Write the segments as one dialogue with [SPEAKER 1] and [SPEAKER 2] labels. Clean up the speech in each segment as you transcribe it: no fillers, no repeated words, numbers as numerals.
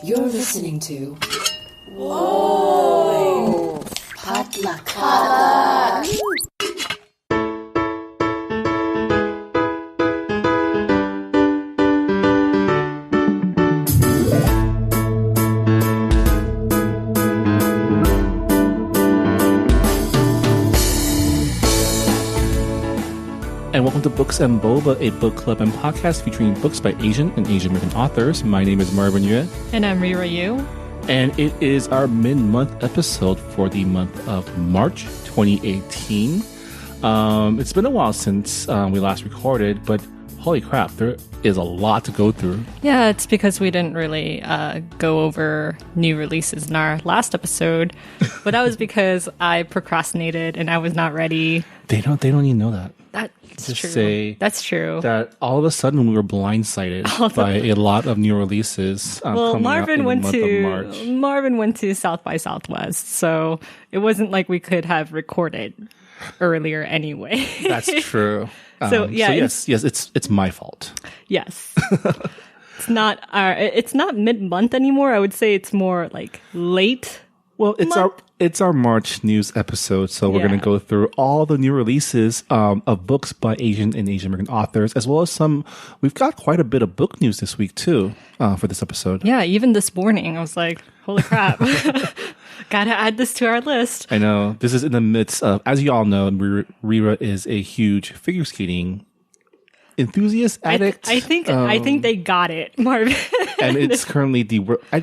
[SPEAKER 1] You're listening to Whoa! Potluck.
[SPEAKER 2] And welcome to Books and Boba, a book club and podcast featuring books by Asian and Asian American authors. My name is Marvin Yue.
[SPEAKER 3] And I'm Rira Yu.
[SPEAKER 2] And it is our mid-month episode for the month of March 2018. It's been a while since we last recorded, but holy crap, there is a lot to go through.
[SPEAKER 3] Yeah, it's because we didn't really go over new releases in our last episode, but that was because I procrastinated and I was not ready.
[SPEAKER 2] They don't even know that.
[SPEAKER 3] That's
[SPEAKER 2] Just
[SPEAKER 3] true.
[SPEAKER 2] say
[SPEAKER 3] That's true.
[SPEAKER 2] that all of a sudden we were blindsided by a lot of new releases.
[SPEAKER 3] Well,
[SPEAKER 2] coming out in the month of March.
[SPEAKER 3] Marvin went to South by Southwest, so it wasn't like we could have recorded earlier anyway.
[SPEAKER 2] That's true.
[SPEAKER 3] So
[SPEAKER 2] yes, it's my fault.
[SPEAKER 3] Yes. It's not mid-month anymore. I would say it's more like late.
[SPEAKER 2] Well, it's our March news episode, so we're going to go through all the new releases of books by Asian and Asian American authors, as well as we've got quite a bit of book news this week too for this episode.
[SPEAKER 3] Yeah, even this morning I was like, holy crap. Gotta add this to our list.
[SPEAKER 2] I know. This is in the midst of, as you all know, Rira is a huge figure skating enthusiast, addict.
[SPEAKER 3] I think they got it, Marvin.
[SPEAKER 2] And it's currently I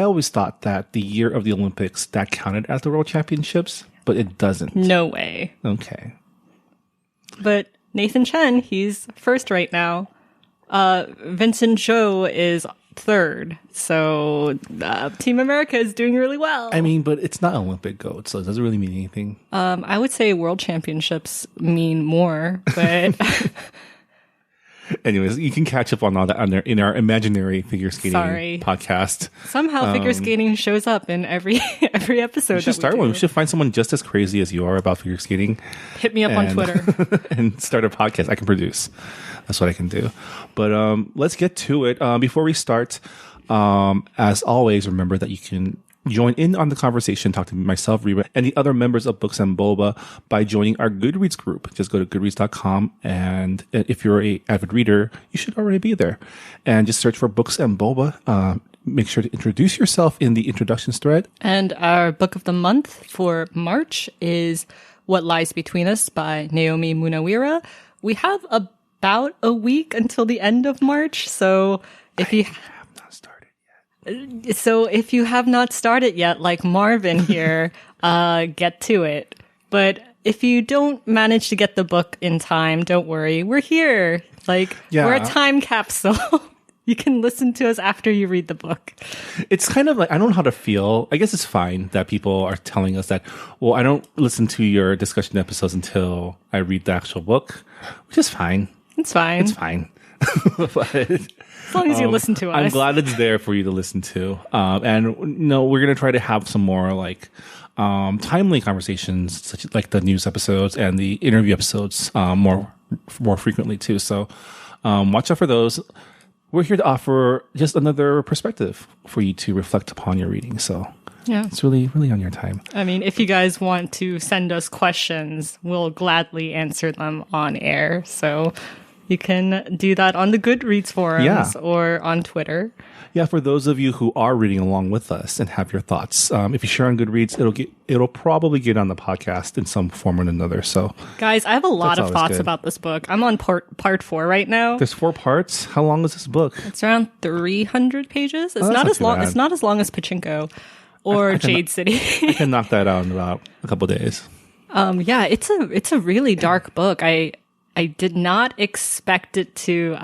[SPEAKER 2] always thought that the year of the Olympics that counted as the World Championships, but it doesn't.
[SPEAKER 3] No way.
[SPEAKER 2] Okay.
[SPEAKER 3] But Nathan Chen, he's first right now. Vincent Zhou is third. So Team America is doing really well.
[SPEAKER 2] I mean, but it's not Olympic gold, so it doesn't really mean anything.
[SPEAKER 3] I would say World Championships mean more, but...
[SPEAKER 2] Anyways, you can catch up on all that in our imaginary figure skating podcast.
[SPEAKER 3] Somehow figure skating shows up in every episode.
[SPEAKER 2] We should start one. We should find someone just as crazy as you are about figure skating.
[SPEAKER 3] Hit me up on Twitter.
[SPEAKER 2] And start a podcast I can produce. That's what I can do. But let's get to it. Before we start, as always, remember that you can join in on the conversation, talk to myself, Reba, and the other members of Books and Boba by joining our Goodreads group. Just go to goodreads.com, and if you're an avid reader, you should already be there. And just search for Books and Boba. Make sure to introduce yourself in the introductions thread.
[SPEAKER 3] And our book of the month for March is What Lies Between Us by Naomi Munawira. We have about a week until the end of March, so if you have not started yet, like Marvin here, get to it. But if you don't manage to get the book in time, don't worry. We're here. We're a time capsule. You can listen to us after you read the book.
[SPEAKER 2] It's kind of like, I don't know how to feel. I guess it's fine that people are telling us that, well, I don't listen to your discussion episodes until I read the actual book, which is fine.
[SPEAKER 3] It's fine.
[SPEAKER 2] It's fine. But,
[SPEAKER 3] as long as you listen to us.
[SPEAKER 2] I'm glad it's there for you to listen to. And we're going to try to have some more timely conversations, such like the news episodes and the interview episodes, more frequently too. So, watch out for those. We're here to offer just another perspective for you to reflect upon your reading. So, yeah, it's really, really on your time.
[SPEAKER 3] I mean, if you guys want to send us questions, we'll gladly answer them on air. So, you can do that on the Goodreads forums or on Twitter.
[SPEAKER 2] Yeah, for those of you who are reading along with us and have your thoughts, if you share on Goodreads, it'll probably get on the podcast in some form or another. So,
[SPEAKER 3] guys, I have a lot of thoughts about this book. I'm on part 4 right now.
[SPEAKER 2] There's 4 parts. How long is this book?
[SPEAKER 3] It's around 300 pages. It's not as long. It's not as long as Pachinko or Jade City.
[SPEAKER 2] I can knock that out in about a couple of days.
[SPEAKER 3] Yeah, it's a really dark book. I did not expect it to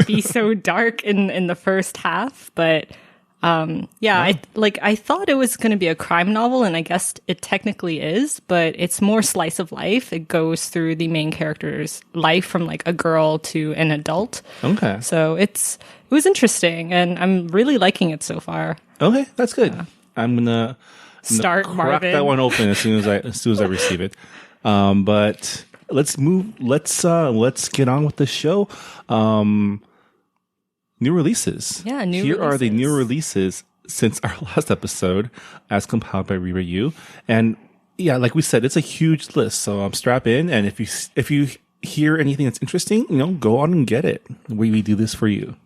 [SPEAKER 3] be so dark in the first half, but I thought it was going to be a crime novel, and I guess it technically is, but it's more slice of life. It goes through the main character's life from a girl to an adult.
[SPEAKER 2] Okay.
[SPEAKER 3] So it was interesting, and I'm really liking it so far.
[SPEAKER 2] Okay, that's good. I'm gonna
[SPEAKER 3] crack
[SPEAKER 2] Marvin. That one open as soon as I receive it. But let's move. Let's get on with the show. new releases.
[SPEAKER 3] Yeah, new
[SPEAKER 2] Here
[SPEAKER 3] releases.
[SPEAKER 2] are the new releases since our last episode, as compiled by Reba Yu. And yeah, like we said, it's a huge list. So strap in, and if you hear anything that's interesting, go on and get it. We do this for you.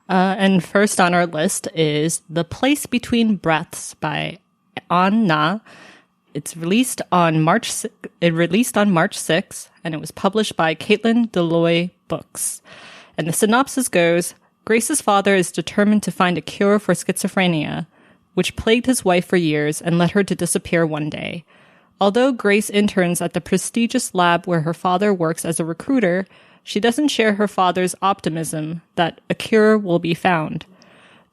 [SPEAKER 3] And first on our list is The Place Between Breaths by An Na. It released on March 6th, and it was published by Caitlin Deloy Books. And the synopsis goes, Grace's father is determined to find a cure for schizophrenia, which plagued his wife for years and led her to disappear one day. Although Grace interns at the prestigious lab where her father works as a recruiter, she doesn't share her father's optimism that a cure will be found.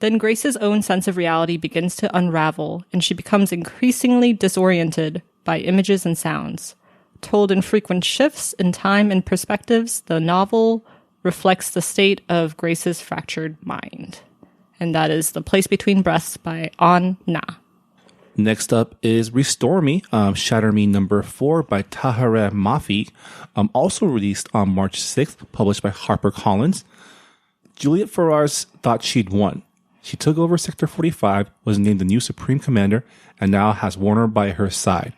[SPEAKER 3] Then Grace's own sense of reality begins to unravel, and she becomes increasingly disoriented by images and sounds. Told in frequent shifts in time and perspectives, the novel reflects the state of Grace's fractured mind. And that is The Place Between Breaths by An Na.
[SPEAKER 2] Next up is Restore Me, Shatter Me number 4 by Tahereh Mafi, also released on March 6th, published by HarperCollins. Juliet Ferrars thought she'd won. She took over Sector 45, was named the new Supreme Commander, and now has Warner by her side.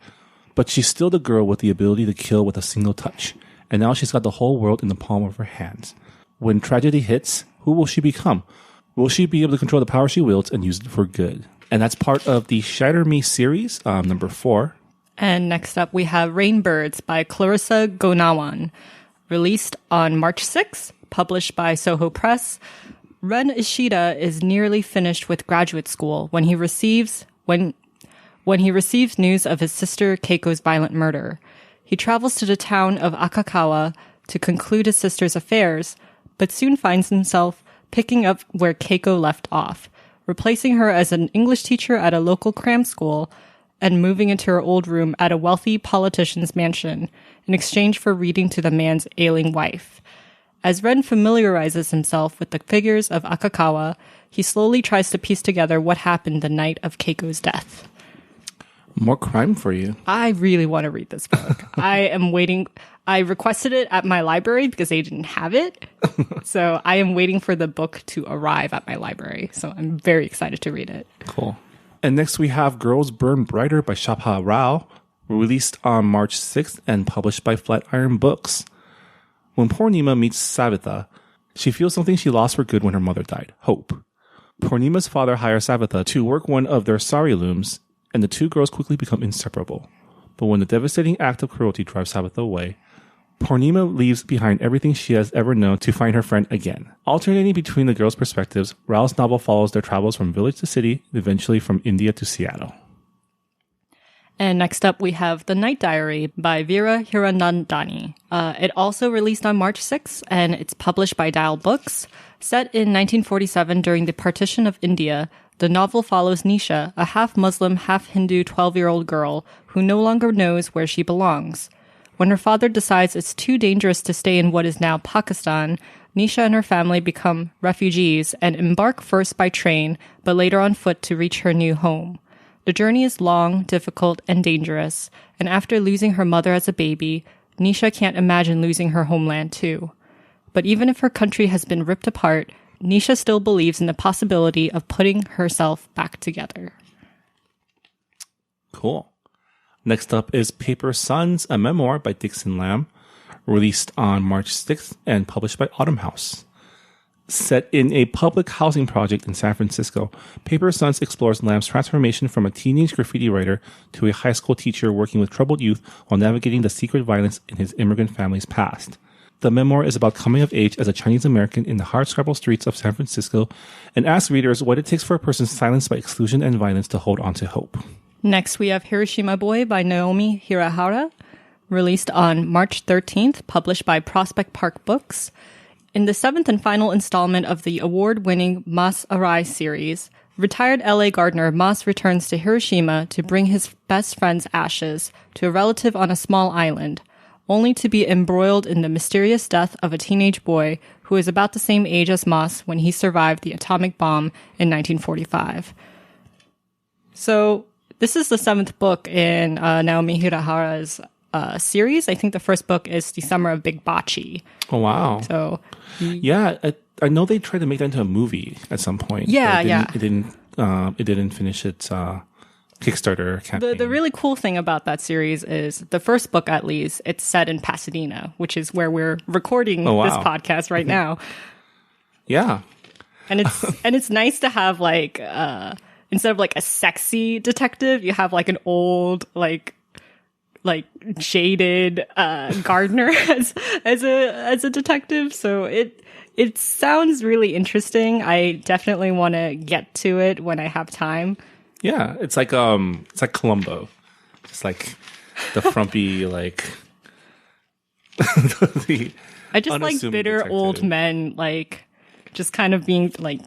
[SPEAKER 2] But she's still the girl with the ability to kill with a single touch, and now she's got the whole world in the palm of her hands. When tragedy hits, who will she become? Will she be able to control the power she wields and use it for good? And that's part of the Shatter Me series, number 4.
[SPEAKER 3] And next up, we have Rainbirds by Clarissa Gonawan, released on March 6th, published by Soho Press. Ren Ishida is nearly finished with graduate school when he receives news of his sister Keiko's violent murder. He travels to the town of Akakawa to conclude his sister's affairs, but soon finds himself picking up where Keiko left off, replacing her as an English teacher at a local cram school and moving into her old room at a wealthy politician's mansion in exchange for reading to the man's ailing wife. As Ren familiarizes himself with the figures of Akakawa, he slowly tries to piece together what happened the night of Keiko's death.
[SPEAKER 2] More crime for you.
[SPEAKER 3] I really want to read this book. I am waiting. I requested it at my library because they didn't have it. So I am waiting for the book to arrive at my library. So I'm very excited to read it.
[SPEAKER 2] Cool. And next we have Girls Burn Brighter by Shapha Rao, released on March 6th and published by Flatiron Books. When Purnima meets Savitha, she feels something she lost for good when her mother died, hope. Purnima's father hires Savitha to work one of their sari looms, and the two girls quickly become inseparable. But when the devastating act of cruelty drives Savitha away, Purnima leaves behind everything she has ever known to find her friend again. Alternating between the girls' perspectives, Rao's novel follows their travels from village to city, and eventually from India to Seattle.
[SPEAKER 3] And next up, we have The Night Diary by Veera Hiranandani. It also released on March 6th, and it's published by Dial Books. Set in 1947 during the partition of India, the novel follows Nisha, a half-Muslim, half-Hindu 12-year-old girl who no longer knows where she belongs. When her father decides it's too dangerous to stay in what is now Pakistan, Nisha and her family become refugees and embark first by train, but later on foot to reach her new home. The journey is long, difficult, and dangerous, and after losing her mother as a baby, Nisha can't imagine losing her homeland too. But even if her country has been ripped apart, Nisha still believes in the possibility of putting herself back together.
[SPEAKER 2] Cool. Next up is Paper Sons, a memoir by Dixon Lamb, released on March 6th and published by Autumn House. Set in a public housing project in San Francisco, Paper Sons explores Lamb's transformation from a teenage graffiti writer to a high school teacher working with troubled youth while navigating the secret violence in his immigrant family's past. The memoir is about coming of age as a Chinese American in the hardscrabble streets of San Francisco and asks readers what it takes for a person silenced by exclusion and violence to hold on to hope.
[SPEAKER 3] Next, we have Hiroshima Boy by Naomi Hirahara, released on March 13th, published by Prospect Park Books. In the 7th and final installment of the award-winning Mas Arai series, retired L.A. gardener Mas returns to Hiroshima to bring his best friend's ashes to a relative on a small island, only to be embroiled in the mysterious death of a teenage boy who is about the same age as Mas when he survived the atomic bomb in 1945. So, this is the 7th book in Naomi Hirahara's series. I think the first book is The Summer of Big Bocce.
[SPEAKER 2] Oh, wow.
[SPEAKER 3] So,
[SPEAKER 2] yeah, I know they tried to make that into a movie at some point.
[SPEAKER 3] Yeah,
[SPEAKER 2] It didn't finish its Kickstarter campaign.
[SPEAKER 3] The really cool thing about that series is the first book, at least, it's set in Pasadena, which is where we're recording this podcast right now.
[SPEAKER 2] Yeah.
[SPEAKER 3] And it's nice to have like instead of like a sexy detective, you have like an old like jaded gardener as a detective. So it sounds really interesting. I definitely want to get to it when I have time.
[SPEAKER 2] Yeah, it's like Columbo. It's like the frumpy like
[SPEAKER 3] I just like bitter
[SPEAKER 2] detective.
[SPEAKER 3] old men like just kind of being like,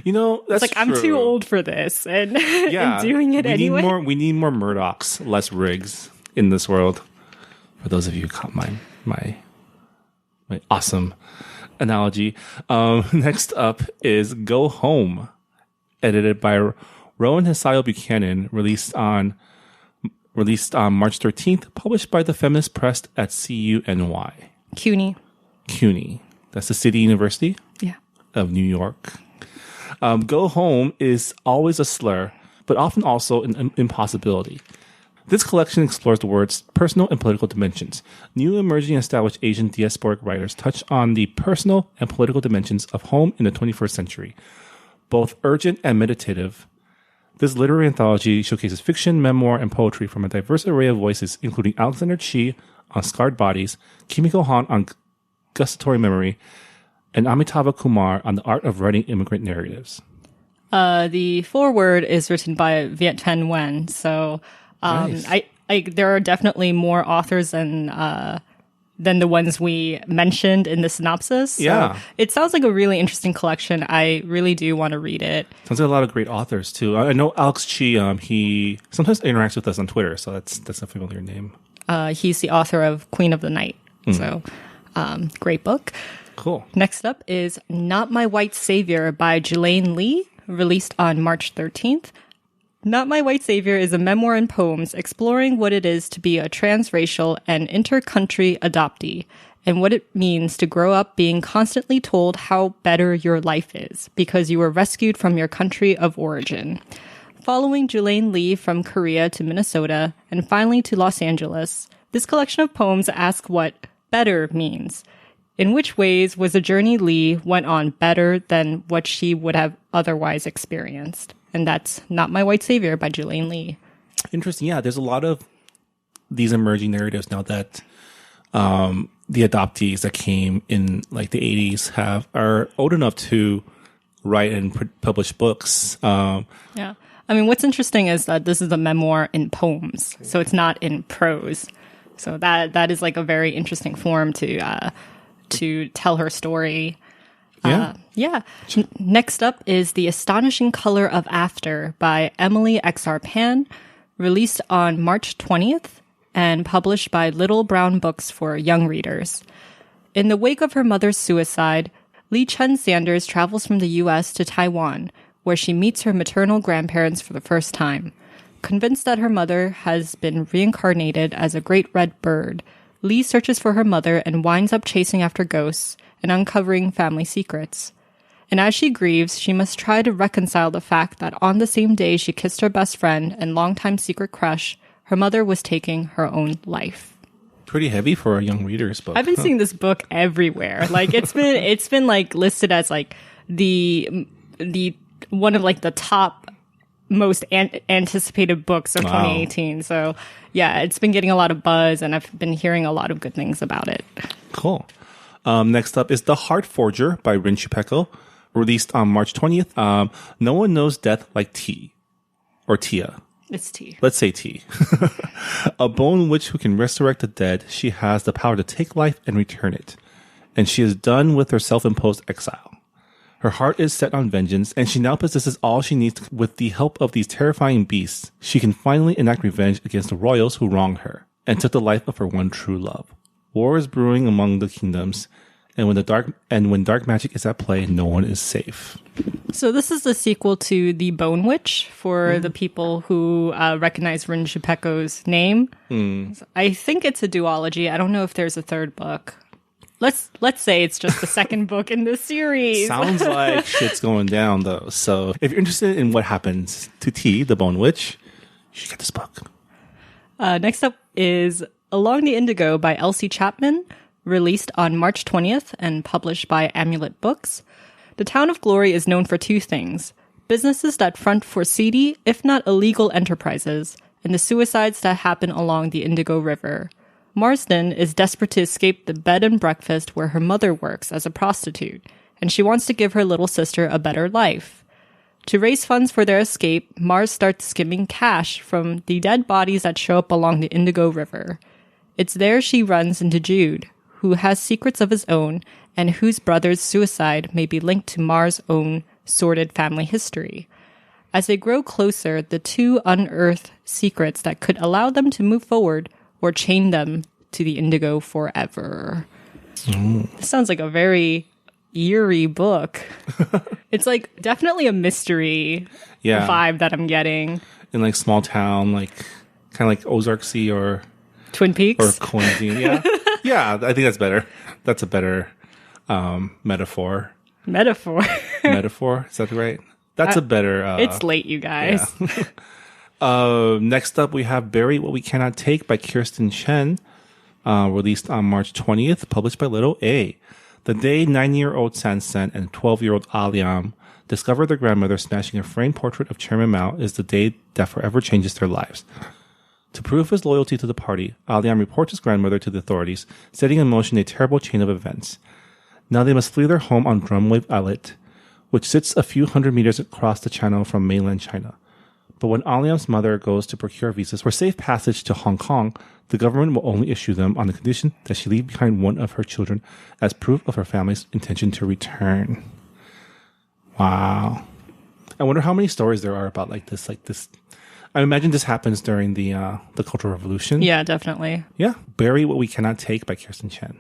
[SPEAKER 2] that's
[SPEAKER 3] like,
[SPEAKER 2] true.
[SPEAKER 3] I'm too old for this, and, and doing it anyway.
[SPEAKER 2] We need more Murdochs, less Riggs in this world. For those of you who caught my awesome analogy. Next up is Go Home, edited by Rowan Hisayo Buchanan, released on March 13th, published by the Feminist Press at CUNY. CUNY. That's the City University of New York. Go home is always a slur, but often also an impossibility. This collection explores the word's personal and political dimensions. New emerging and established Asian diasporic writers touch on the personal and political dimensions of home in the 21st century. Both urgent and meditative, this literary anthology showcases fiction, memoir, and poetry from a diverse array of voices, including Alexander Chee on Scarred Bodies, Kimiko Han on Gustatory Memory, and Amitabha Kumar on the art of writing immigrant narratives.
[SPEAKER 3] The foreword is written by Viet Thanh Nguyen, so
[SPEAKER 2] Nice.
[SPEAKER 3] there are definitely more authors than the ones we mentioned in the synopsis. So
[SPEAKER 2] Yeah.
[SPEAKER 3] it sounds like a really interesting collection. I really do want to read it.
[SPEAKER 2] Sounds like a lot of great authors too. I know Alex Chee. He sometimes interacts with us on Twitter, so that's a familiar name.
[SPEAKER 3] He's the author of Queen of the Night, so great book.
[SPEAKER 2] Cool.
[SPEAKER 3] Next up is Not My White Savior by Jelaine Lee, released on March 13th. Not My White Savior is a memoir and poems exploring what it is to be a transracial and inter-country adoptee and what it means to grow up being constantly told how better your life is because you were rescued from your country of origin. Following Jelaine Lee from Korea to Minnesota and finally to Los Angeles, this collection of poems asks what better means. In which ways was the journey Lee went on better than what she would have otherwise experienced? And that's Not My White Savior by Jelaine Lee.
[SPEAKER 2] Interesting. Yeah, there's a lot of these emerging narratives now that the adoptees that came in like the 80s are old enough to write and publish books.
[SPEAKER 3] Yeah. I mean, what's interesting is that this is a memoir in poems, so it's not in prose. So that is like a very interesting form to tell her story.
[SPEAKER 2] Yeah.
[SPEAKER 3] Next up is The Astonishing Color of After by Emily X.R. Pan, released on March 20th and published by Little Brown Books for young readers. In the wake of her mother's suicide, Lee Chen Sanders travels from the U.S. to Taiwan, where she meets her maternal grandparents for the first time. Convinced that her mother has been reincarnated as a great red bird, Lee searches for her mother and winds up chasing after ghosts and uncovering family secrets. And as she grieves, she must try to reconcile the fact that on the same day she kissed her best friend and longtime secret crush, her mother was taking her own life.
[SPEAKER 2] Pretty heavy for a young reader's book.
[SPEAKER 3] I've been seeing this book everywhere. Like it's been like listed as like the one of like the top most anticipated books of 2018. So yeah, it's been getting a lot of buzz and I've been hearing a lot of good things about it.
[SPEAKER 2] Cool. Next up is The Heart Forger by Rin Chupeco, released on March 20th. No one knows death like T or Tia.
[SPEAKER 3] It's T.
[SPEAKER 2] Let's say T. A bone witch who can resurrect the dead, she has the power to take life and return it. And she is done with her self-imposed exile. Her heart is set on vengeance, and she now possesses all she needs. With the help of these terrifying beasts, she can finally enact revenge against the royals who wronged her and took the life of her one true love. War is brewing among the kingdoms, And when dark magic is at play, no one is safe.
[SPEAKER 3] So this is the sequel to The Bone Witch for the people who recognize Rin Chupeco's name. I think it's a duology. I don't know if there's a third book. Let's say it's just the second book in this series.
[SPEAKER 2] Sounds like shit's going down, though. So if you're interested in what happens to T, the Bone Witch, you should get this book.
[SPEAKER 3] Next up is Along the Indigo by Elsie Chapman, released on March 20th and published by Amulet Books. The town of Glory is known for two things: businesses that front for seedy, if not illegal enterprises, and the suicides that happen along the Indigo River. Marsden is desperate to escape the bed and breakfast where her mother works as a prostitute, and she wants to give her little sister a better life. To raise funds for their escape, Mars starts skimming cash from the dead bodies that show up along the Indigo River. It's there she runs into Jude, who has secrets of his own and whose brother's suicide may be linked to Mars' own sordid family history. As they grow closer, the two unearth secrets that could allow them to move forward or chain them to the Indigo forever. This sounds like a very eerie book. It's like definitely a mystery vibe that I'm getting.
[SPEAKER 2] In like small town, like kind of like Ozarksy or
[SPEAKER 3] Twin Peaks
[SPEAKER 2] or Quarantine. Yeah. Yeah, I think that's better. That's a better metaphor.
[SPEAKER 3] Metaphor.
[SPEAKER 2] Is that right? That's a better...
[SPEAKER 3] it's late, you guys.
[SPEAKER 2] Yeah. Next up, we have Bury What We Cannot Take by Kirsten Chen, released on March 20th, published by Little A. The day 9-year-old Sansen and 12-year-old Aliam discover their grandmother smashing a framed portrait of Chairman Mao is the day that forever changes their lives. To prove his loyalty to the party, Aliam reports his grandmother to the authorities, setting in motion a terrible chain of events. Now they must flee their home on Drumwave Islet, which sits a few hundred meters across the channel from mainland China. But when Aliam's mother goes to procure visas for safe passage to Hong Kong, the government will only issue them on the condition that she leave behind one of her children as proof of her family's intention to return. Wow. I wonder how many stories there are about like this. I imagine this happens during the Cultural Revolution.
[SPEAKER 3] Yeah, definitely.
[SPEAKER 2] Yeah. Bury What We Cannot Take by Kirsten Chen.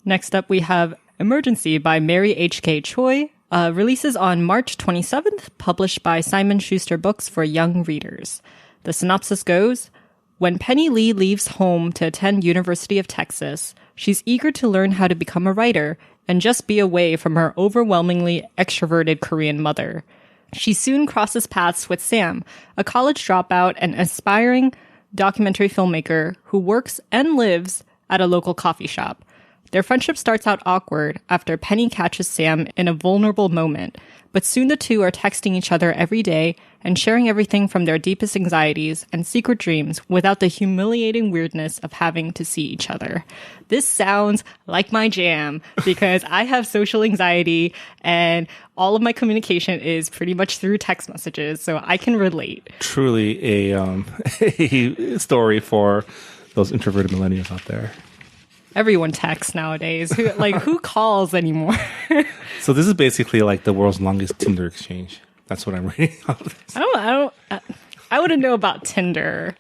[SPEAKER 3] Next up, we have Emergency by Mary H.K. Choi. Releases on March 27th, published by Simon Schuster Books for young readers. The synopsis goes, when Penny Lee leaves home to attend University of Texas, she's eager to learn how to become a writer and just be away from her overwhelmingly extroverted Korean mother. She soon crosses paths with Sam, a college dropout and aspiring documentary filmmaker who works and lives at a local coffee shop. Their friendship starts out awkward after Penny catches Sam in a vulnerable moment, but soon the two are texting each other every day and sharing everything from their deepest anxieties and secret dreams without the humiliating weirdness of having to see each other. This sounds like my jam because I have social anxiety and all of my communication is pretty much through text messages, so I can relate.
[SPEAKER 2] Truly a story for those introverted millennials out there.
[SPEAKER 3] Everyone texts nowadays. Who calls anymore?
[SPEAKER 2] So this is basically like the world's longest Tinder exchange. That's what I'm reading.
[SPEAKER 3] I wouldn't know about Tinder.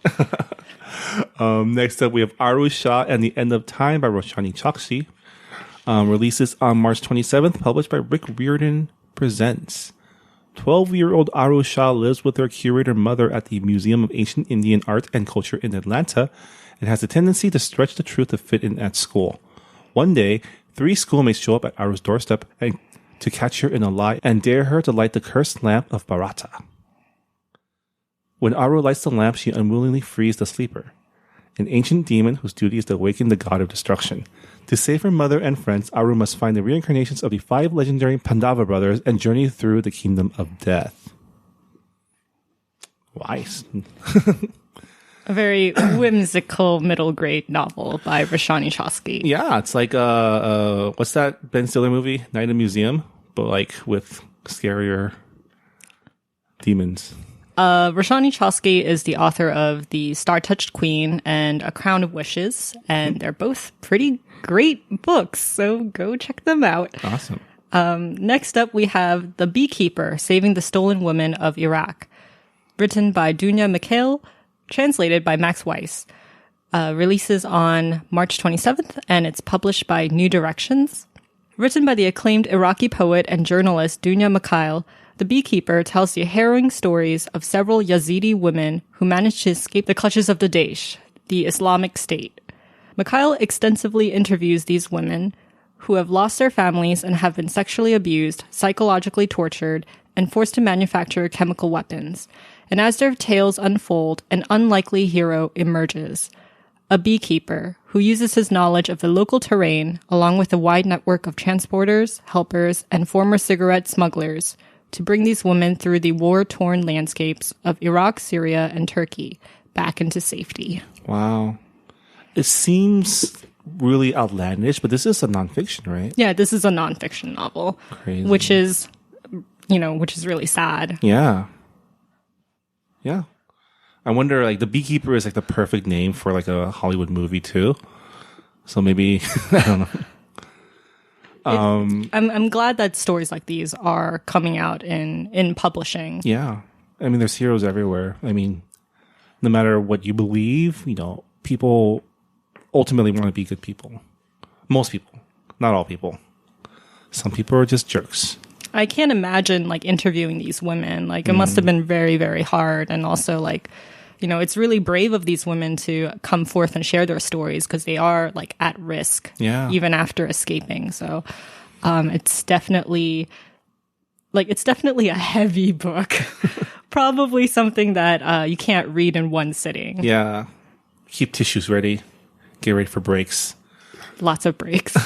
[SPEAKER 2] Next up, we have Arusha and the End of Time by Roshani Chokshi. Releases on March 27th, published by Rick Riordan Presents. 12-year-old Arusha lives with her curator mother at the Museum of Ancient Indian Art and Culture in Atlanta and has a tendency to stretch the truth to fit in at school. One day, 3 schoolmates show up at Aru's doorstep to catch her in a lie and dare her to light the cursed lamp of Bharata. When Aru lights the lamp, she unwillingly frees the sleeper, an ancient demon whose duty is to awaken the god of destruction. To save her mother and friends, Aru must find the reincarnations of the 5 legendary Pandava brothers and journey through the kingdom of death. Wise.
[SPEAKER 3] A very whimsical middle grade novel by Roshani Chokshi.
[SPEAKER 2] Yeah, it's like what's that Ben Stiller movie, Night in the Museum, but like with scarier demons.
[SPEAKER 3] Roshani Chokshi is the author of The Star-Touched Queen and A Crown of Wishes, and they're both pretty great books, so go check them out.
[SPEAKER 2] Awesome.
[SPEAKER 3] Next up, we have The Beekeeper, Saving the Stolen Women of Iraq, written by Dunya Mikhail, translated by Max Weiss. Releases on March 27th, and it's published by New Directions. Written by the acclaimed Iraqi poet and journalist Dunya Mikhail, The Beekeeper tells the harrowing stories of several Yazidi women who managed to escape the clutches of the Daesh, the Islamic State. Mikhail extensively interviews these women who have lost their families and have been sexually abused, psychologically tortured, and forced to manufacture chemical weapons. And as their tales unfold, an unlikely hero emerges. A beekeeper who uses his knowledge of the local terrain, along with a wide network of transporters, helpers, and former cigarette smugglers, to bring these women through the war-torn landscapes of Iraq, Syria, and Turkey back into safety.
[SPEAKER 2] Wow. It seems really outlandish, but this is a nonfiction, right?
[SPEAKER 3] Yeah, this is a nonfiction novel.
[SPEAKER 2] Crazy.
[SPEAKER 3] Which is really sad.
[SPEAKER 2] Yeah. Yeah. I wonder, like, The Beekeeper is like the perfect name for like a Hollywood movie too. So maybe, I don't know.
[SPEAKER 3] I'm glad that stories like these are coming out in publishing.
[SPEAKER 2] Yeah. I mean, there's heroes everywhere. I mean, no matter what you believe, people ultimately want to be good people. Most people. Not all people. Some people are just jerks.
[SPEAKER 3] I can't imagine like interviewing these women. Like it must have been very, very hard. And also like, it's really brave of these women to come forth and share their stories because they are like at risk even after escaping. So it's definitely a heavy book. Probably something that you can't read in one sitting.
[SPEAKER 2] Yeah. Keep tissues ready. Get ready for breaks.
[SPEAKER 3] Lots of breaks.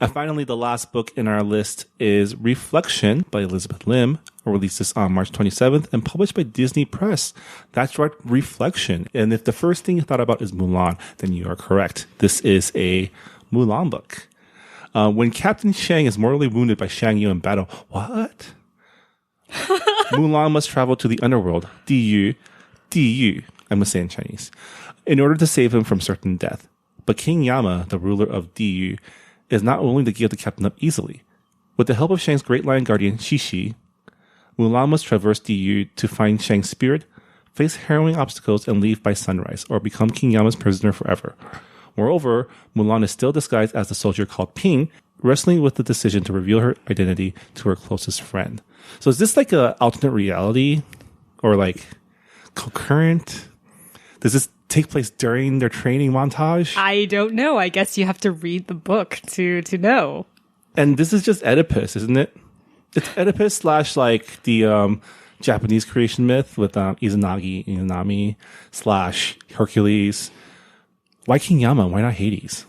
[SPEAKER 2] And finally, the last book in our list is Reflection by Elizabeth Lim, released this on March 27th and published by Disney Press. That's right, Reflection. And if the first thing you thought about is Mulan, then you are correct. This is a Mulan book. When Captain Shang is mortally wounded by Shang Yu in battle, what? Mulan must travel to the underworld, Diyu, I must say in Chinese, in order to save him from certain death. But King Yama, the ruler of Diyu, is not willing to give the captain up easily. With the help of Shang's great lion guardian, Shishi, Mulan must traverse Diyu to find Shang's spirit, face harrowing obstacles, and leave by sunrise, or become King Yama's prisoner forever. Moreover, Mulan is still disguised as the soldier called Ping, wrestling with the decision to reveal her identity to her closest friend. So is this like a alternate reality? Or like concurrent? Does this take place during their training montage?
[SPEAKER 3] I don't know. I guess you have to read the book to know. And
[SPEAKER 2] this is just Oedipus, isn't it? It's Oedipus / like the Japanese creation myth with Izanagi, Inami / Hercules. Why King Yama? Why not Hades?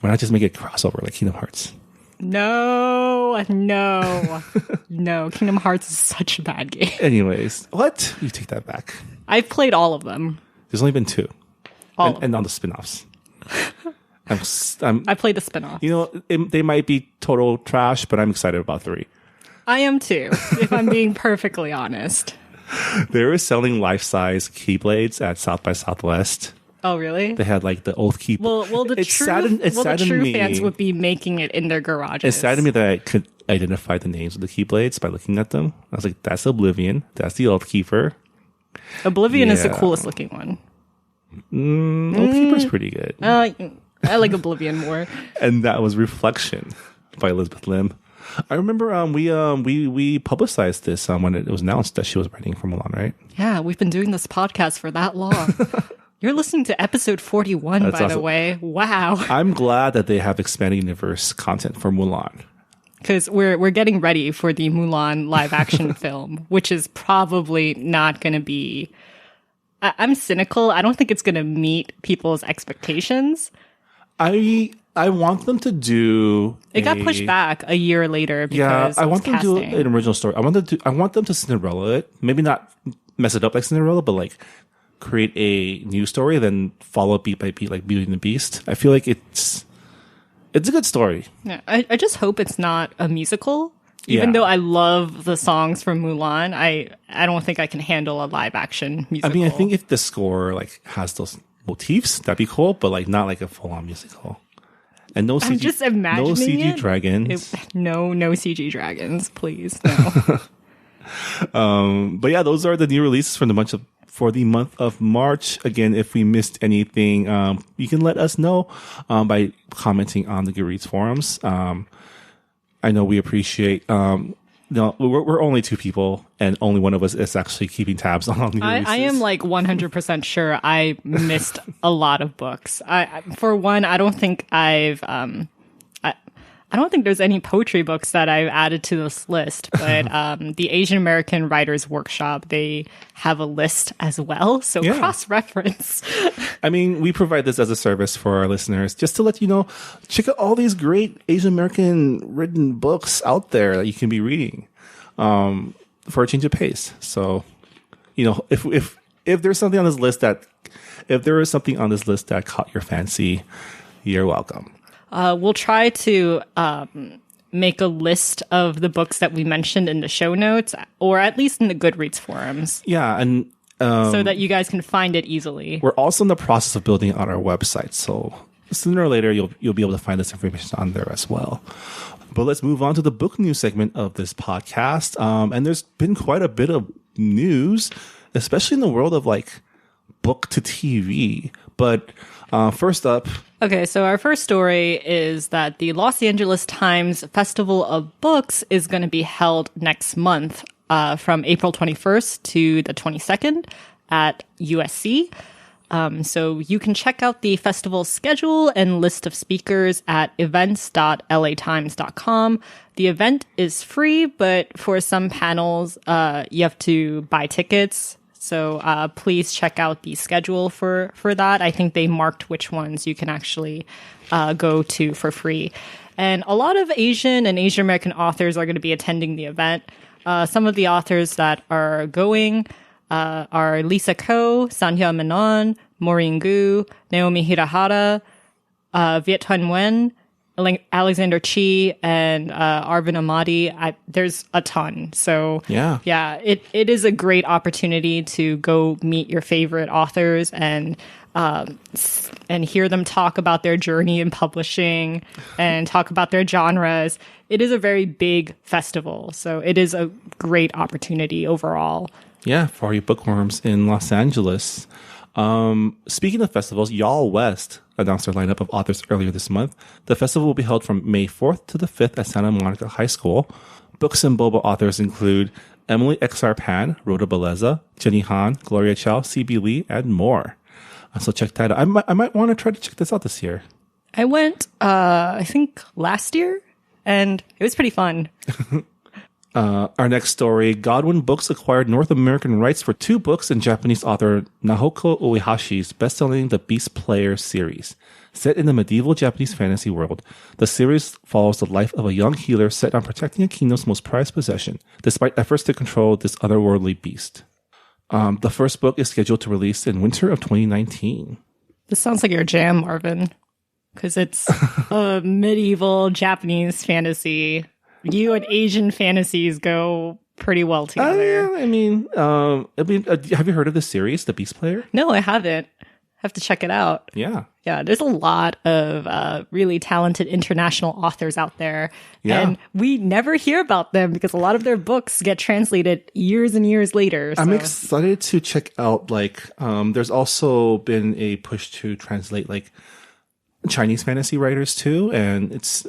[SPEAKER 2] Why not just make it crossover like Kingdom Hearts?
[SPEAKER 3] No. Kingdom Hearts is such a bad game.
[SPEAKER 2] Anyways, what? You take that back.
[SPEAKER 3] I've played all of them.
[SPEAKER 2] There's only been 2.
[SPEAKER 3] All
[SPEAKER 2] and on the spin-offs.
[SPEAKER 3] I played the spin-off.
[SPEAKER 2] They might be total trash, but I'm excited about 3.
[SPEAKER 3] I am too, if I'm being perfectly honest.
[SPEAKER 2] They were selling life-size Keyblades at South by Southwest.
[SPEAKER 3] Oh, really?
[SPEAKER 2] They had like the old key.
[SPEAKER 3] Well, the true fans would be making it in their garages.
[SPEAKER 2] It saddened me that I could identify the names of the Keyblades by looking at them. I was like, that's Oblivion. That's the Old Keeper.
[SPEAKER 3] Oblivion is the coolest looking one.
[SPEAKER 2] Old Keeper's pretty good.
[SPEAKER 3] I like Oblivion more.
[SPEAKER 2] And that was Reflection by Elizabeth Lim. I remember we publicized this when it was announced that she was writing for Mulan, right?
[SPEAKER 3] Yeah, we've been doing this podcast for that long. You're listening to episode 41, That's by awesome. The way. Wow.
[SPEAKER 2] I'm glad that they have expanded universe content for Mulan.
[SPEAKER 3] Because we're getting ready for the Mulan live action film, which is probably not going to be... I'm cynical. I don't think it's going to meet people's expectations.
[SPEAKER 2] I want them to do...
[SPEAKER 3] It got pushed back a year later because
[SPEAKER 2] I want them
[SPEAKER 3] casting.
[SPEAKER 2] to do an original story. I want them to Cinderella it. Maybe not mess it up like Cinderella, but like create a new story, then follow it beat by beat like Beauty and the Beast. I feel like it's a good story.
[SPEAKER 3] Yeah, I just hope it's not a musical. Even though I love the songs from Mulan, I don't think I can handle a live action musical.
[SPEAKER 2] I mean, I think if the score like has those motifs, that'd be cool, but like not like a full on musical. And no CG,
[SPEAKER 3] I'm just imagining
[SPEAKER 2] no CG
[SPEAKER 3] it.
[SPEAKER 2] dragons.
[SPEAKER 3] No CG dragons, please. No.
[SPEAKER 2] But yeah, those are the new releases from the month for the month of March. Again, if we missed anything, you can let us know by commenting on the Goodreads forums. I know we appreciate. No, we're only two people, and only one of us is actually keeping tabs on the releases.
[SPEAKER 3] I am like 100% sure I missed a lot of books. For one, I don't think I don't think there's any poetry books that I've added to this list, but the Asian American Writers Workshop, they have a list as well. So cross-reference.
[SPEAKER 2] I mean, we provide this as a service for our listeners just to let you know, check out all these great Asian American written books out there that you can be reading for a change of pace. So, if there's something on this list if there is something on this list that caught your fancy, you're welcome.
[SPEAKER 3] We'll try to make a list of the books that we mentioned in the show notes, or at least in the Goodreads forums.
[SPEAKER 2] Yeah, and
[SPEAKER 3] so that you guys can find it easily.
[SPEAKER 2] We're also in the process of building out our website, so sooner or later you'll be able to find this information on there as well. But let's move on to the book news segment of this podcast. And there's been quite a bit of news, especially in the world of like book to TV. But first up.
[SPEAKER 3] Okay, so our first story is that the Los Angeles Times Festival of Books is going to be held next month from April 21st to the 22nd at USC. So you can check out the festival schedule and list of speakers at events.latimes.com. The event is free, but for some panels, you have to buy tickets. So please check out the schedule for that. I think they marked which ones you can actually go to for free. And a lot of Asian and Asian American authors are going to be attending the event. Some of the authors that are going are Lisa Ko, Sanya Menon, Maureen Gu, Naomi Hirahara, Viet Thanh Nguyen, Alexander Chi, and Arvind Ahmadi. There's a ton. So yeah, it is a great opportunity to go meet your favorite authors and hear them talk about their journey in publishing and talk about their genres. It is a very big festival, so it is a great opportunity overall.
[SPEAKER 2] Yeah, for all you bookworms in Los Angeles. Speaking of festivals, Y'all West announced their lineup of authors earlier this month. The festival will be held from May 4th to the 5th at Santa Monica High School. Books and Boba authors include Emily X.R. Pan, Rhoda Beleza, Jenny Han, Gloria Chow, C.B. Lee, and more. So check that out. I might want to try to check this out this year.
[SPEAKER 3] I went, I think last year, and it was pretty fun.
[SPEAKER 2] Our next story, Godwin Books acquired North American rights for 2 books in Japanese author Naoko Uehashi's best-selling The Beast Player series. Set in the medieval Japanese fantasy world, the series follows the life of a young healer set on protecting a kingdom's most prized possession, despite efforts to control this otherworldly beast. The first book is scheduled to release in winter of 2019.
[SPEAKER 3] This sounds like your jam, Marvin, because it's a medieval Japanese fantasy. You and Asian fantasies go pretty well together.
[SPEAKER 2] I mean, have you heard of this series, The Beast Player?
[SPEAKER 3] No, I haven't. Have to check it out.
[SPEAKER 2] Yeah.
[SPEAKER 3] Yeah, there's a lot of really talented international authors out there.
[SPEAKER 2] Yeah.
[SPEAKER 3] And we never hear about them because a lot of their books get translated years and years later. So.
[SPEAKER 2] I'm excited to check out, there's also been a push to translate, Chinese fantasy writers too, and it's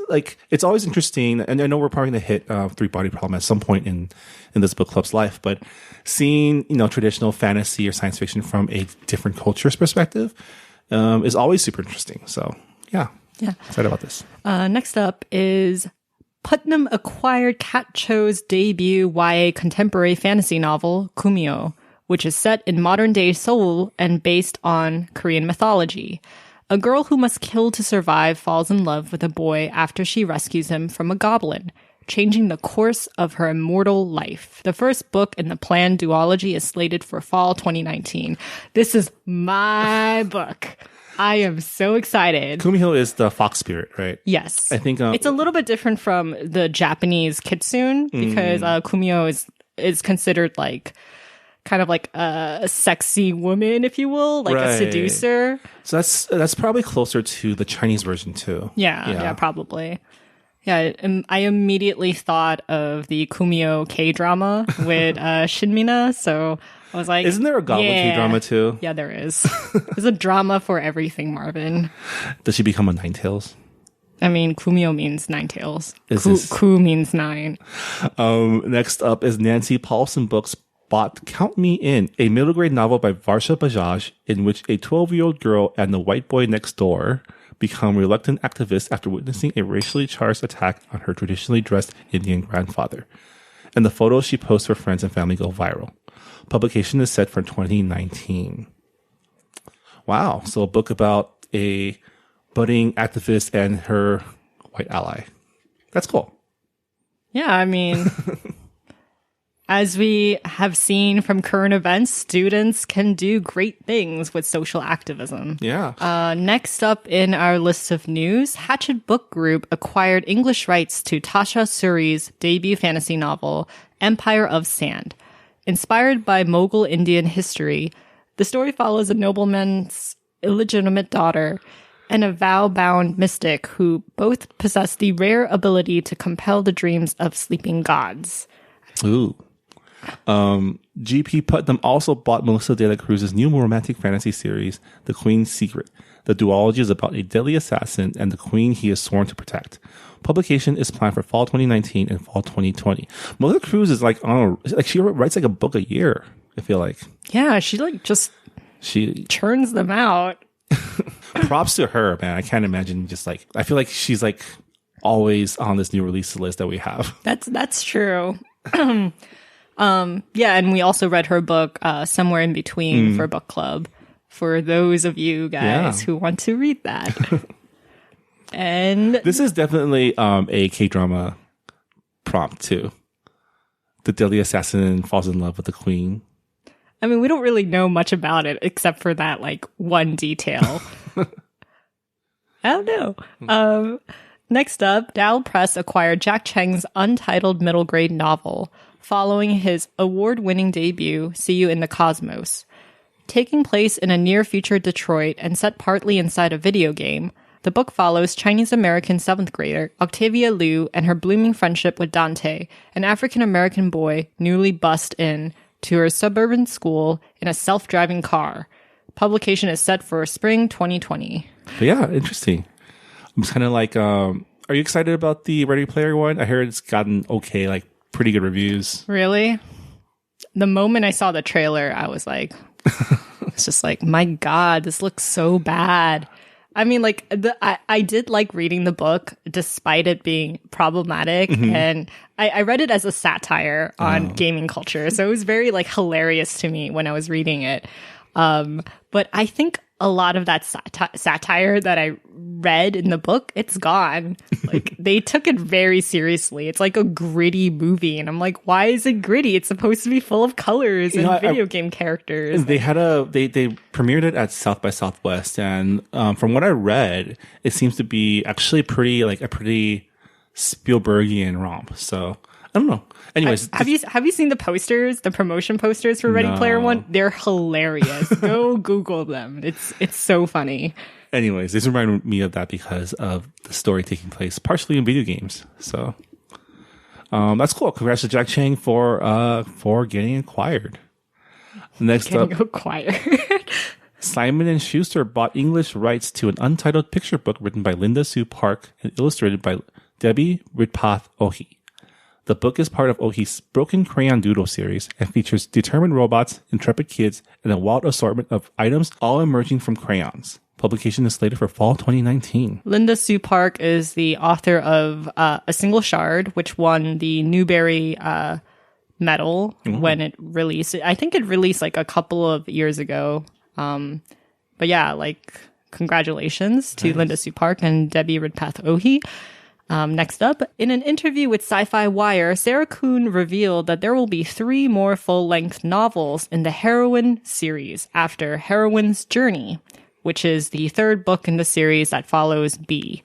[SPEAKER 2] always interesting. And I know we're probably going to hit Three Body Problem at some point in this book club's life, but seeing traditional fantasy or science fiction from a different culture's perspective is always super interesting. So yeah, excited about this.
[SPEAKER 3] Next up is Putnam acquired Cat Cho's debut YA contemporary fantasy novel Kumio, which is set in modern day Seoul and based on Korean mythology. A girl who must kill to survive falls in love with a boy after she rescues him from a goblin, changing the course of her immortal life. The first book in the planned duology is slated for fall 2019. This is my book. I am so excited.
[SPEAKER 2] Kumio is the fox spirit, right?
[SPEAKER 3] Yes.
[SPEAKER 2] I think
[SPEAKER 3] it's a little bit different from the Japanese kitsune because Kumio is considered kind of like a sexy woman, if you will, a seducer.
[SPEAKER 2] So that's probably closer to the Chinese version too.
[SPEAKER 3] Yeah, probably. Yeah, I immediately thought of the Kumio K-drama with Shinmina, so I was like,
[SPEAKER 2] isn't there a goblin K-drama too?
[SPEAKER 3] Yeah, there is. There's a drama for everything, Marvin.
[SPEAKER 2] Does she become a Ninetales?
[SPEAKER 3] I mean, Kumio means 9 tails.
[SPEAKER 2] This...
[SPEAKER 3] Ku means 9.
[SPEAKER 2] Next up is Nancy Paulson Books bought Count Me In, a middle grade novel by Varsha Bajaj, in which a 12-year-old girl and the white boy next door become reluctant activists after witnessing a racially charged attack on her traditionally dressed Indian grandfather. And the photos she posts for friends and family go viral. Publication is set for 2019. Wow. So a book about a budding activist and her white ally. That's cool.
[SPEAKER 3] Yeah, I mean, as we have seen from current events, students can do great things with social activism.
[SPEAKER 2] Yeah.
[SPEAKER 3] Next up in our list of news, Hachette Book Group acquired English rights to Tasha Suri's debut fantasy novel, Empire of Sand. Inspired by Mughal Indian history, the story follows a nobleman's illegitimate daughter and a vow-bound mystic who both possess the rare ability to compel the dreams of sleeping gods.
[SPEAKER 2] Ooh. G.P. Putnam also bought Melissa de la Cruz's new romantic fantasy series, The Queen's Secret. The duology is about a deadly assassin and the queen he is sworn to protect. Publication is planned for fall 2019 and fall 2020. Melissa Cruz is she writes like a book a year, I feel like.
[SPEAKER 3] Yeah, she churns them out.
[SPEAKER 2] Props to her, man. I can't imagine I feel like she's like always on this new release list that we have.
[SPEAKER 3] That's true. Yeah, and we also read her book, Somewhere in Between, for book club. For those of you guys who want to read that. And
[SPEAKER 2] this is definitely a K-drama prompt too. The deadly assassin falls in love with the queen.
[SPEAKER 3] I mean, we don't really know much about it except for that one detail. I don't know. Next up, Dowell Press acquired Jack Cheng's untitled middle grade novel, following his award-winning debut, See You in the Cosmos. Taking place in a near-future Detroit and set partly inside a video game, the book follows Chinese-American 7th grader Octavia Liu and her blooming friendship with Dante, an African-American boy newly bussed in to her suburban school in a self-driving car. Publication is set for spring 2020.
[SPEAKER 2] But yeah, interesting. I'm just kind of like, are you excited about the Ready Player one? I heard it's gotten okay, pretty good reviews.
[SPEAKER 3] Really? The moment I saw the trailer, I was like, it's just like, my God, this looks so bad. I mean, I did like reading the book despite it being problematic. Mm-hmm. And I read it as a satire on gaming culture. So it was very hilarious to me when I was reading it. But I think a lot of that satire that I read in the book, it's gone. They took it very seriously. It's like a gritty movie. And I'm like, why is it gritty? It's supposed to be full of colors and video game characters.
[SPEAKER 2] They had they premiered it at South by Southwest. And from what I read, it seems to be actually a pretty Spielbergian romp. So I don't know. Anyways,
[SPEAKER 3] have you seen the posters, the promotion posters for Ready Player One? They're hilarious. Go Google them. It's so funny.
[SPEAKER 2] Anyways, this reminded me of that because of the story taking place partially in video games. So that's cool. Congrats to Jack Chang for getting acquired. Next up, Simon and Schuster bought English rights to an untitled picture book written by Linda Sue Park and illustrated by Debbie Ridpath Ohi. The book is part of Ohi's Broken Crayon Doodle series and features determined robots, intrepid kids, and a wild assortment of items all emerging from crayons. Publication is slated for fall 2019.
[SPEAKER 3] Linda Sue Park is the author of A Single Shard, which won the Newbery Medal when it released. I think it released a couple of years ago. But yeah, congratulations to Linda Sue Park and Debbie Ridpath Ohi. Next up, in an interview with Sci-Fi Wire, Sarah Kuhn revealed that there will be 3 more full-length novels in the Heroine series after Heroine's Journey, which is the 3rd book in the series that follows B.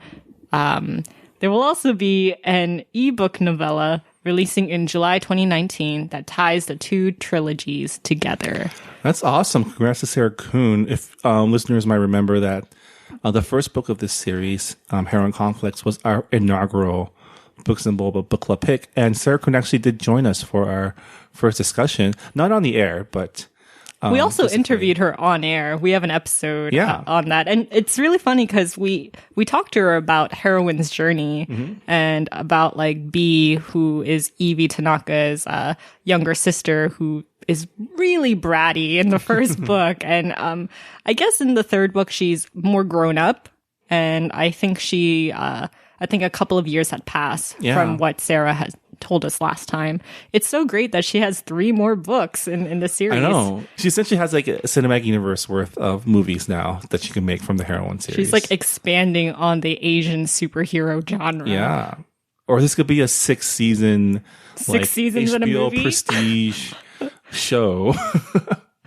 [SPEAKER 3] There will also be an ebook novella releasing in July 2019 that ties the 2 trilogies together.
[SPEAKER 2] That's awesome. Congrats to Sarah Kuhn. If listeners might remember that the first book of this series, Heroine Conflicts, was our inaugural Books and Boba book club pick. And Sarah Kuhn actually did join us for our first discussion. Not on the air, but
[SPEAKER 3] We also interviewed her on air. We have an episode on that. And it's really funny because we talked to her about Heroine's journey and about like B, who is Evie Tanaka's younger sister, who is really bratty in the first book. And I guess in the third book, she's more grown up. And I think I think a couple of years had passed from what Sarah had told us last time. It's so great that she has 3 more books in the series.
[SPEAKER 2] I know. She essentially has like a cinematic universe worth of movies now that she can make from the Heroine series.
[SPEAKER 3] She's like expanding on the Asian superhero genre.
[SPEAKER 2] Yeah. Or this could be a 6-season,
[SPEAKER 3] 6 seasons
[SPEAKER 2] HBO
[SPEAKER 3] in a movie?
[SPEAKER 2] prestige show.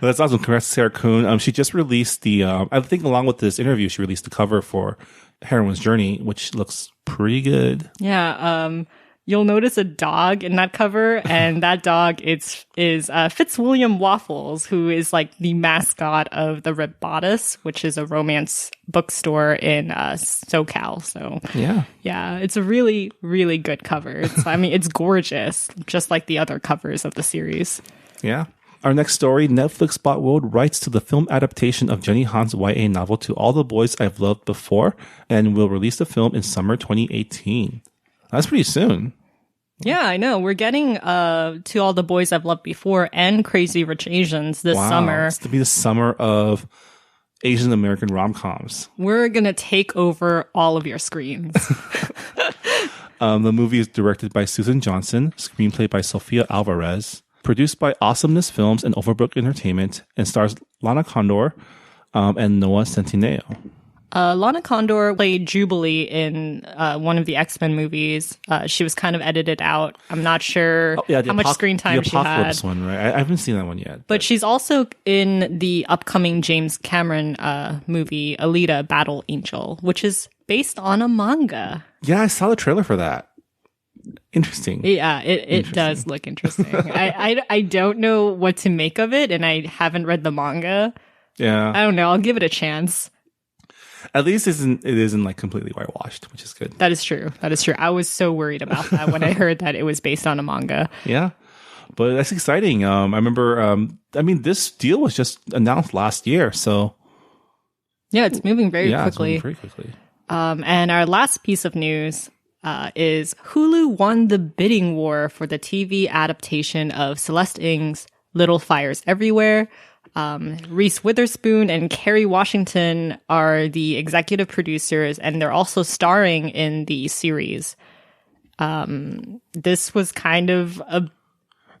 [SPEAKER 2] That's awesome. Congrats to Sarah Kuhn. She just released I think along with this interview, she released the cover for Heroine's Journey, which looks pretty good.
[SPEAKER 3] Yeah. You'll notice a dog in that cover, and that dog is Fitzwilliam Waffles, who is like the mascot of the Red Bodice, which is a romance bookstore in SoCal. So yeah, it's a really, really good cover. It's gorgeous, just like the other covers of the series.
[SPEAKER 2] Yeah. Our next story, Netflix bought world rights to the film adaptation of Jenny Han's YA novel To All the Boys I've Loved Before, and will release the film in summer 2018. That's pretty soon.
[SPEAKER 3] Yeah, I know. We're getting To All the Boys I've Loved Before and Crazy Rich Asians this summer.
[SPEAKER 2] It's to be the summer of Asian American rom-coms.
[SPEAKER 3] We're going to take over all of your screens.
[SPEAKER 2] The movie is directed by Susan Johnson, screenplay by Sofia Alvarez, produced by Awesomeness Films and Overbrook Entertainment, and stars Lana Condor and Noah Centineo.
[SPEAKER 3] Lana Condor played Jubilee in one of the X-Men movies. She was kind of edited out. I'm not sure how much screen time she had.
[SPEAKER 2] The Apocalypse one, right? I haven't seen that one yet.
[SPEAKER 3] But she's also in the upcoming James Cameron movie, Alita Battle Angel, which is based on a manga.
[SPEAKER 2] Yeah, I saw the trailer for that. Interesting.
[SPEAKER 3] Yeah, it does look interesting. I don't know what to make of it, and I haven't read the manga.
[SPEAKER 2] Yeah.
[SPEAKER 3] I don't know. I'll give it a chance.
[SPEAKER 2] At least it isn't like completely whitewashed, which is good.
[SPEAKER 3] That is true. I was so worried about that when I heard that it was based on a manga.
[SPEAKER 2] Yeah. But that's exciting. I remember, this deal was just announced last year, so.
[SPEAKER 3] Yeah, it's moving very quickly.
[SPEAKER 2] It's moving very quickly.
[SPEAKER 3] And our last piece of news is Hulu won the bidding war for the TV adaptation of Celeste Ng's Little Fires Everywhere. Reese Witherspoon and Kerry Washington are the executive producers, and they're also starring in the series. This was kind of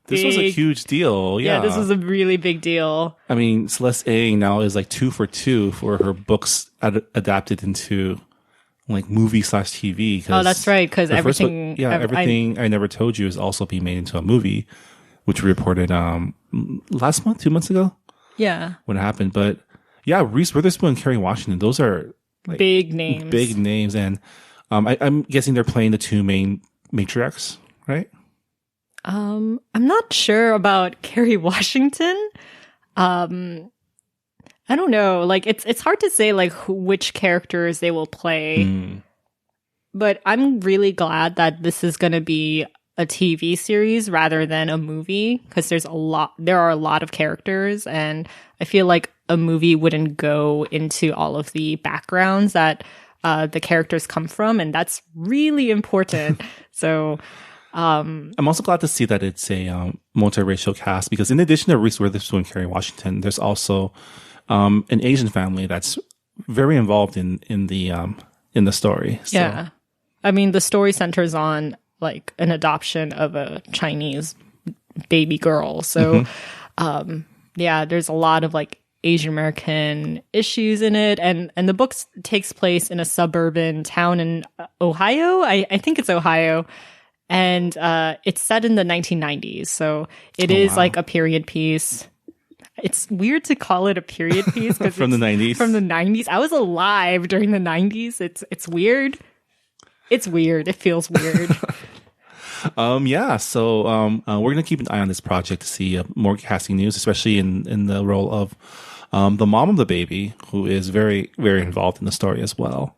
[SPEAKER 2] This was a huge deal. Yeah,
[SPEAKER 3] this was a really big deal.
[SPEAKER 2] I mean, Celeste Ng now is like 2 for 2 for her books adapted into like movie/TV.
[SPEAKER 3] Oh, that's right. Because everything,
[SPEAKER 2] everything I Never Told You is also being made into a movie, which we reported last month, 2 months ago.
[SPEAKER 3] Yeah.
[SPEAKER 2] When it happened. But yeah, Reese Witherspoon and Kerry Washington, those are like
[SPEAKER 3] big names.
[SPEAKER 2] And I'm guessing they're playing the 2 main matriarchs, right?
[SPEAKER 3] I'm not sure about Kerry Washington. I don't know. Like it's hard to say like which characters they will play. But I'm really glad that this is going to be a TV series rather than a movie, because there are a lot of characters, and I feel like a movie wouldn't go into all of the backgrounds that the characters come from, and that's really important. So I'm
[SPEAKER 2] also glad to see that it's a multiracial cast, because in addition to Reese Witherspoon and Kerry Washington, there's also an Asian family that's very involved in the story. So.
[SPEAKER 3] Yeah, I mean the story centers on like an adoption of a Chinese baby girl. So, there's a lot of like Asian American issues in it. And the book takes place in a suburban town in Ohio. I think it's Ohio. And it's set in the 1990s. So it is like a period piece. It's weird to call it a period piece because
[SPEAKER 2] from the 90s.
[SPEAKER 3] From the 90s. I was alive during the 90s. It's weird. It's weird. It feels weird.
[SPEAKER 2] So we're going to keep an eye on this project to see more casting news, especially in the role of the mom of the baby, who is very, very involved in the story as well.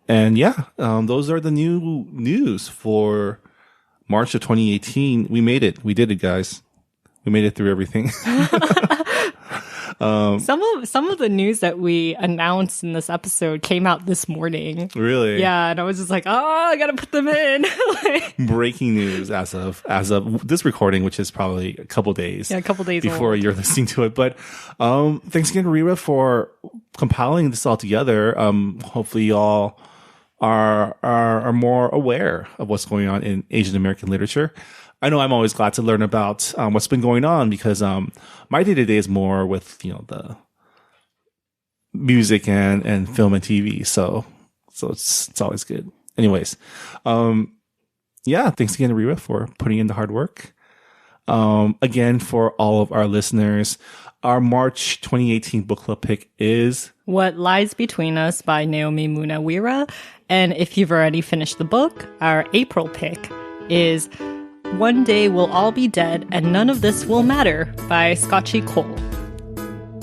[SPEAKER 2] And those are the new news for March of 2018. We made it. We did it, guys. We made it through everything.
[SPEAKER 3] Some of the news that we announced in this episode came out this morning.
[SPEAKER 2] Really?
[SPEAKER 3] Yeah, and I was just like, I gotta put them in.
[SPEAKER 2] Breaking news as of this recording, which is probably a couple days.
[SPEAKER 3] Yeah, a couple days
[SPEAKER 2] before
[SPEAKER 3] old.
[SPEAKER 2] You're listening to it. But thanks again, Rira, for compiling this all together. Hopefully, y'all are more aware of what's going on in Asian American literature. I know I'm always glad to learn about what's been going on because my day to day is more with the music and film and TV. So it's always good. Anyways, thanks again, Rira, for putting in the hard work. Again, for all of our listeners, our March 2018 book club pick is
[SPEAKER 3] What Lies Between Us by Naomi Munaweera. And if you've already finished the book, our April pick is One Day We'll All Be Dead and None of This Will Matter by Scotchy Cole.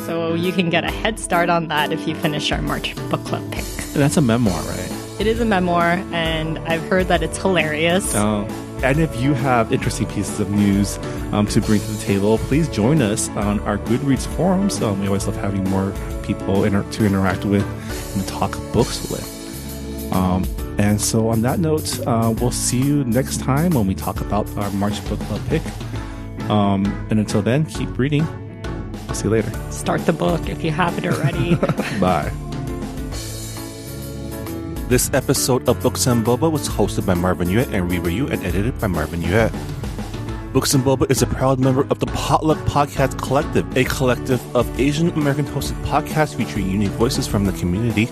[SPEAKER 3] So you can get a head start on that if you finish our March book club pick.
[SPEAKER 2] That's a memoir, right?
[SPEAKER 3] It is a memoir, and I've heard that it's hilarious.
[SPEAKER 2] And if you have interesting pieces of news to bring to the table, please join us on our Goodreads forums. We always love having more people to interact with and talk books with. And so on that note, we'll see you next time when we talk about our March book club pick. And until then, keep reading. I'll see you later.
[SPEAKER 3] Start the book if you haven't already.
[SPEAKER 2] Bye. This episode of Books and Boba was hosted by Marvin Yuet and reviewed and edited by Marvin Yuet. Books and Boba is a proud member of the Potluck Podcast Collective, a collective of Asian American hosted podcasts featuring unique voices from the community.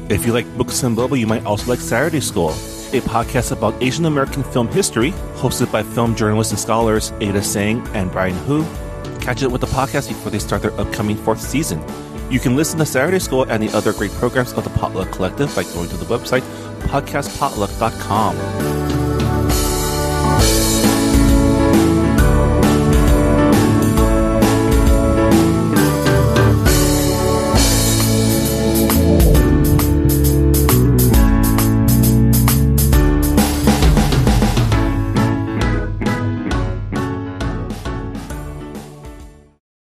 [SPEAKER 2] If you like Books and Boba, you might also like Saturday School, a podcast about Asian American film history, hosted by film journalists and scholars Ada Sang and Brian Hu. Catch up with the podcast before they start their upcoming 4th season. You can listen to Saturday School and the other great programs of the Potluck Collective by going to the website podcastpotluck.com.